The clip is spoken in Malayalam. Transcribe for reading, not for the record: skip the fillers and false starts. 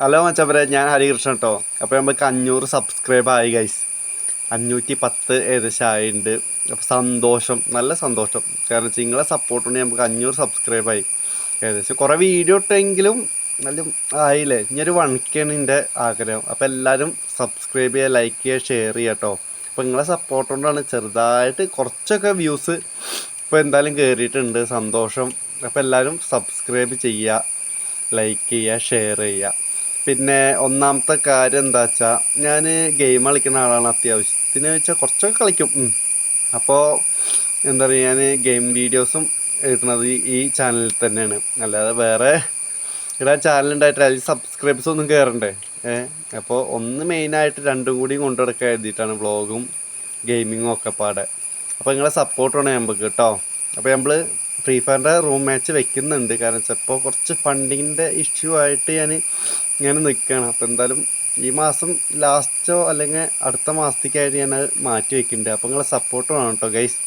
ഹലോ മച്ചപ്പരെ, ഞാൻ ഹരികൃഷ്ണൻ കേട്ടോ. അപ്പോൾ നമുക്ക് 500 സബ്സ്ക്രൈബ് ആയി ഗൈസ്. 510 ഏകദേശം ആയിട്ടുണ്ട്. അപ്പോൾ സന്തോഷം, നല്ല സന്തോഷം. കാരണം വെച്ചാൽ നിങ്ങളെ സപ്പോർട്ടുണ്ടെങ്കിൽ നമുക്ക് 500 സബ്സ്ക്രൈബ് ആയി. ഏകദേശം കുറേ വീഡിയോ ഇട്ടെങ്കിലും നല്ല ആയില്ലേ. ഇനിയൊരു 1K എൻ്റെ ആഗ്രഹം. അപ്പോൾ എല്ലാവരും സബ്സ്ക്രൈബ് ചെയ്യുക, ലൈക്ക് ചെയ്യുക, ഷെയർ ചെയ്യുക കേട്ടോ. അപ്പോൾ നിങ്ങളെ സപ്പോർട്ട് കൊണ്ടാണ് ചെറുതായിട്ട് കുറച്ചൊക്കെ വ്യൂസ് ഇപ്പോൾ എന്തായാലും കയറിയിട്ടുണ്ട്. സന്തോഷം. അപ്പോൾ എല്ലാവരും സബ്സ്ക്രൈബ് ചെയ്യുക, ലൈക്ക് ചെയ്യുക, ഷെയർ ചെയ്യുക. പിന്നെ ഒന്നാമത്തെ കാര്യം എന്താ വെച്ചാൽ ഞാൻ ഗെയിം കളിക്കുന്ന ആളാണ്. അത്യാവശ്യത്തിന് വെച്ചാൽ കുറച്ചൊക്കെ കളിക്കും. അപ്പോൾ എന്താ പറയുക, ഞാൻ ഗെയിം വീഡിയോസും ഇടുന്നത് ഈ ചാനലിൽ തന്നെയാണ്. അല്ലാതെ വേറെ ഇടാൻ ചാനലുണ്ടായിട്ട് അതിൽ സബ്സ്ക്രൈബേഴ്സ് ഒന്നും കയറണ്ടേ. അപ്പോൾ ഒന്ന് മെയിനായിട്ട് രണ്ടും കൂടി കൊണ്ടു നടക്കാൻ എഴുതിയിട്ടാണ് വ്ളോഗും ഗെയിമിങ്ങും ഒക്കെ പാടെ. അപ്പോൾ നിങ്ങളെ സപ്പോർട്ടാണ് നമുക്ക് കേട്ടോ. അപ്പോൾ നമ്മൾ ഫ്രീ ഫയറിൻ്റെ റൂം മാച്ച് വെക്കുന്നുണ്ട്. കാരണം വെച്ചാൽ ഇപ്പോൾ കുറച്ച് ഫണ്ടിങ്ങിൻ്റെ ഇഷ്യൂ ആയിട്ട് ഞാൻ നിൽക്കുകയാണ്. അപ്പോൾ എന്തായാലും ഈ മാസം ലാസ്റ്റോ അല്ലെങ്കിൽ അടുത്ത മാസത്തേക്കായിട്ട് ഞാൻ മാറ്റി വെക്കുന്നുണ്ട്. അപ്പോൾ നിങ്ങളെ സപ്പോർട്ട് വേണം കേട്ടോ ഗൈസ്.